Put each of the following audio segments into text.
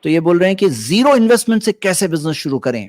तो ये बोल रहे हैं कि जीरो इन्वेस्टमेंट से कैसे बिजनेस शुरू करें।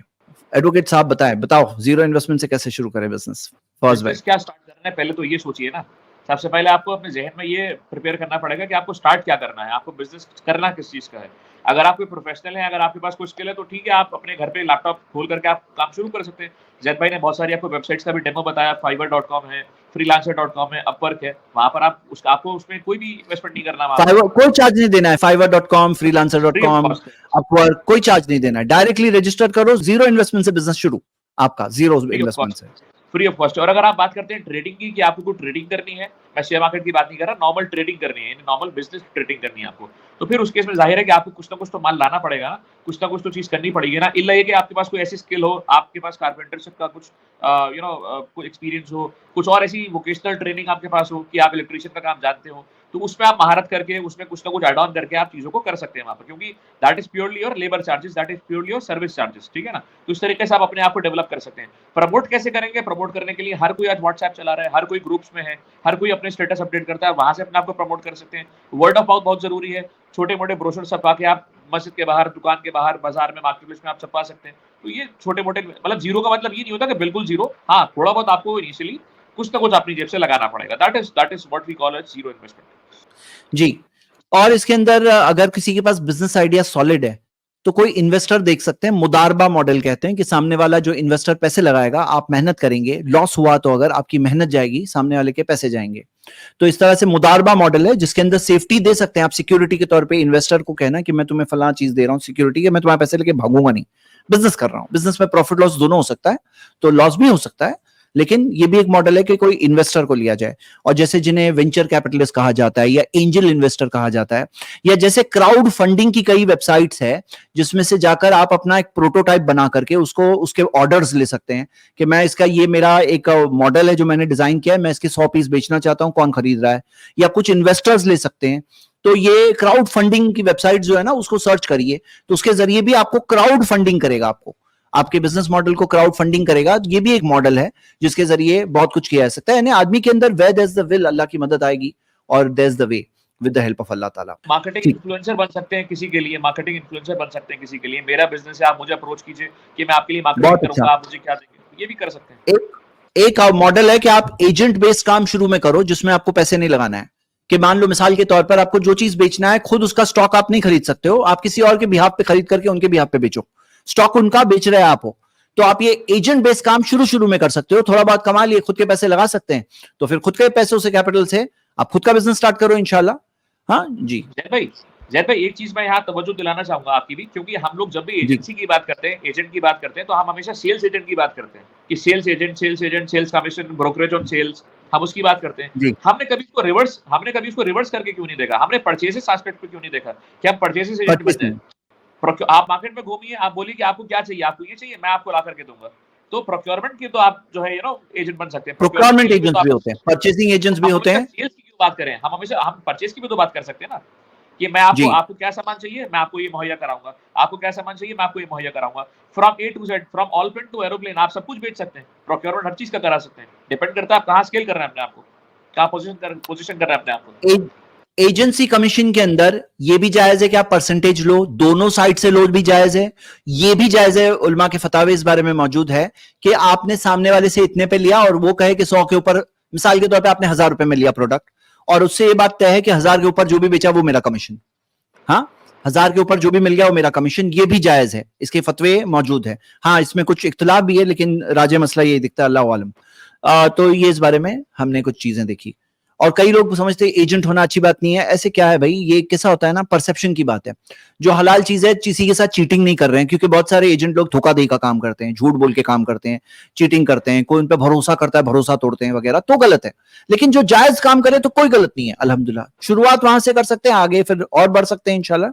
एडवोकेट साहब बताओ जीरो इन्वेस्टमेंट से कैसे शुरू करें बिजनेस। फर्स्ट भाई बिजनेस क्या स्टार्ट करना है पहले तो ये सोचिए ना। सबसे पहले आपको अपने ज़हन में ये प्रिपेयर करना पड़ेगा कि आपको स्टार्ट क्या करना है, आपको बिज़नेस करना किस चीज़ का है। अगर आप कोई प्रोफ़ेशनल हैं, अगर आपके पास कोई स्किल है तो ठीक है, आप अपने घर पे लैपटॉप खोल करके आप काम शुरू कर सकते हैं। ज़ैद भाई ने बहुत सारी आपको वेबसाइट्स का भी डेमो बताया, fiverr.com है, freelancer.com है, अपवर्क है। वहाँ पर आपको उसमें कोई भी इन्वेस्टमेंट नहीं करना वहाँ पर। फाइवर कोई चार्ज नहीं देना है, fiverr.com, free of freelancer.com, cost है, अपवर्क कोई चार्ज नहीं देना है, डायरेक्टली रजिस्टर करो, जीरो इन्वेस्टमेंट से बिजनेस शुरू, आपका zero free of investment cost से। Free of cost. और अगर आप बात करते हैं ट्रेडिंग की कि आपको कोई ट्रेडिंग करनी है, मैं शेयर मार्केट की बात नहीं कर रहा, नॉर्मल ट्रेडिंग करनी है, नॉर्मल बिजनेस ट्रेडिंग करनी है आपको, तो फिर उस केस में जाहिर है कि आपको कुछ ना कुछ तो माल लाना पड़ेगा ना, कुछ ना कुछ तो चीज़ करनी पड़ेगी ना। इल्ला ये कि आपके पास कोई ऐसी स्किल हो, आपके पास कारपेंटरशिप का कुछ कोई एक्सपीरियंस हो, कुछ और ऐसी वोकेशनल ट्रेनिंग आपके पास हो कि आप इलेक्ट्रीशियन का काम जानते हो, तो उसमें आप महारत करके उसमें कुछ ना कुछ ऐड ऑन करके आप चीज़ों को कर सकते हैं वहाँ पर, क्योंकि that is purely your labour charges, that is purely your service charges, ठीक है ना? तो इस तरीके से आप अपने आप को डेवलप कर सकते हैं। प्रमोट कैसे करेंगे? प्रमोट करने के लिए हर कोई आज व्हाट्सएप चला रहा है, हर कोई ग्रुप्स में है, हर कोई अपने स्टेटस अपडेट करता है, वहाँ से अपने आप को प्रमोट कर सकते हैं। वर्ड ऑफ माउथ बहुत ज़रूरी है। छोटे-मोटे ब्रोशर छपवा के आप मस्जिद के बाहर, दुकान के बाहर, बाज़ार में, मार्केट प्लेस में आप छपवा सकते हैं। तो ये छोटे-मोटे मतलब ज़ीरो का मतलब ये नहीं होता कि बिल्कुल ज़ीरो। हाँ, थोड़ा बहुत आपको इनिशियली कुछ ना कुछ अपनी जेब से लगाना पड़ेगा। That is what we call as zero investment. जी। और इसके अंदर अगर किसी के पास बिजनेस आइडिया सॉलिड है तो कोई इन्वेस्टर देख सकते हैं, मुदारबा मॉडल कहते हैं कि सामने वाला जो इन्वेस्टर पैसे लगाएगा, आप मेहनत करेंगे, लॉस हुआ तो अगर आपकी मेहनत जाएगी, सामने वाले के पैसे जाएंगे। तो इस तरह से मुदारबा मॉडल है जिसके अंदर सेफ्टी दे सकते हैं आप सिक्योरिटी के तौर पे, इन्वेस्टर को कहना कि मैं तुम्हें फला चीज दे रहा हूं सिक्योरिटी के, मैं तुम्हारे पैसे लेके भागूंगा नहीं, बिजनेस कर रहा हूं। बिजनेस में प्रॉफिट लॉस दोनों हो सकता है, तो लॉस भी हो सकता है, लेकिन ये भी एक मॉडल है कि कोई इन्वेस्टर को लिया जाए। और जैसे जिन्हें वेंचर कैपिटलिस्ट कहा जाता है या एंजल इन्वेस्टर कहा जाता है, या जैसे क्राउड फंडिंग की कई वेबसाइट्स है जिसमें से जाकर आप अपना एक प्रोटोटाइप बना करके उसको उसके ऑर्डर्स ले सकते हैं कि मैं इसका, ये मेरा एक मॉडल है जो मैंने डिजाइन किया है, मैं इसके 100 पीस बेचना चाहता हूं, कौन खरीद रहा है, या कुछ इन्वेस्टर्स ले सकते हैं। तो ये क्राउड फंडिंग की वेबसाइट जो है ना, उसको सर्च करिए, तो उसके जरिए भी आपको क्राउड फंडिंग करेगा, आपको आपके बिजनेस मॉडल को क्राउड फंडिंग करेगा। ये भी एक मॉडल है जिसके जरिए बहुत कुछ किया जा सकता है। यानी आदमी के अंदर where there is the will, Allah की मदद आएगी, और there is the way with the help of Allah ताला। मार्केटिंग ठीक, इन्फ्लुएंसर बन सकते हैं किसी के लिए, मार्केटिंग इन्फ्लुएंसर बन सकते हैं किसी के लिए। मेरा बिज़नेस है, आप मुझे अप्रोच कीजिए कि मैं आपके लिए मार्केटिंग बहुत अच्छा। करूँगा, आप मुझे क्या देंगे? ये भी कर सकते हैं। एक एक मॉडल है कि आप एजेंट बेस्ड काम शुरू में करो जिसमें आपको पैसे नहीं लगाना है। कि मान लो मिसाल के तौर पर आपको जो चीज बेचना है, खुद उसका स्टॉक आप नहीं खरीद सकते हो, आप किसी और के बिहाफ पे खरीद करके उनके बिहाफ पे बेचो, स्टॉक उनका बेच रहे आप हो। तो आप ये एजेंट बेस्ड काम शुरू शुरू में कर सकते हो, थोड़ा बहुत कमा लिए, खुद के पैसे लगा सकते हैं, तो फिर खुद के पैसों से, कैपिटल से आप खुद का बिजनेस स्टार्ट करो इंशाल्लाह। हाँ जी। जैद भाई एक चीज़ मैं यहाँ तवज्जो दिलाना चाहूँगा आपकी भी, क्योंकि हम लोग जब भी जी एजेंसी की बात करते हैं, एजेंट की बात करते हैं, तो हम हमेशा सेल्स एजेंट की बात करते हैं कि sales agent, sales commission, brokerage on sales, हम उसकी बात करते हैं। जी। हमने कभी उसको रिवर्स करके क्यों नहीं देखा? हमने परचेसेस एस्पेक्ट पे क्यों नहीं देखा कि हम परचेसेस एजेंट बन जाएँ? परचेसिंग, आप मार्केट में घूमिए, आप बोलिए कि आपको क्या चाहिए? आपको ये चाहिए, मैं आपको ला करके दूँगा। तो प्रोक्योरमेंट के तो आप जो है एजेंट बन सकते हैं। प्रोक्योरमेंट के प्रोक्योरमेंट लिए भी तो एजेंट्स भी आप होते हैं, परचेसिंग तो एजेंट्स भी हम होते हमेशा हैं। सेल्स की क्यों बात करें? हम परचेज़ की भी तो बात कर सकते हैं ना, कि मैं आपको जी। आपको क्या सामान चाहिए, मैं आपको ये मुहैया कराऊँगा। आपको क्या सामान चाहिए, मैं आपको ये मुहैया कराऊँगा। From A to Z, from all print to aeroplane, आप सब कुछ बेच सकते हैं। प्रोक्योरमेंट हर चीज़ का करा सकते हैं। डिपेंड करता है आप कहाँ स्केल कर रहे हैं अपने आप को, कहाँ पोज़ीशन कर रहे हैं अपने आप को। एजेंसी कमीशन के अंदर ये भी जायज है कि आप परसेंटेज लो, दोनों साइड से लो भी जायज है। ये भी जायज है, उलमा के फतावे इस बारे में मौजूद है कि आपने सामने वाले से इतने पे लिया और वो कहे कि 100 के ऊपर, मिसाल के तौर पे आपने 1000 रुपए में लिया प्रोडक्ट, और उससे ये बात तय है कि 1000 के ऊपर जो भी बेचा वो मेरा कमीशन। हाँ, 1000 के ऊपर जो भी मिल गया वो मेरा कमीशन, ये भी जायज है, इसके फतवे मौजूद है। हाँ, इसमें कुछ इख्तलाफ भी है, लेकिन राजे मसला ये दिखता है, अल्लाह आलम। तो ये इस बारे में हमने कुछ चीजें देखी। और कई लोग समझते हैं एजेंट होना अच्छी बात नहीं है, ऐसे क्या है भाई, ये कैसा होता है ना, परसेप्शन की बात है। जो हलाल चीज है, किसी के साथ चीटिंग नहीं कर रहे हैं, क्योंकि बहुत सारे एजेंट लोग धोखाधड़ी का काम करते हैं, झूठ बोल के काम करते हैं, चीटिंग करते हैं, कोई उन पर भरोसा करता है, भरोसा तोड़ते हैं वगैरह, तो गलत है। लेकिन जो जायज काम करे तो कोई गलत नहीं है, अल्हम्दुलिल्लाह। शुरुआत वहां से कर सकते हैं, आगे फिर और बढ़ सकते हैं इंशाल्लाह।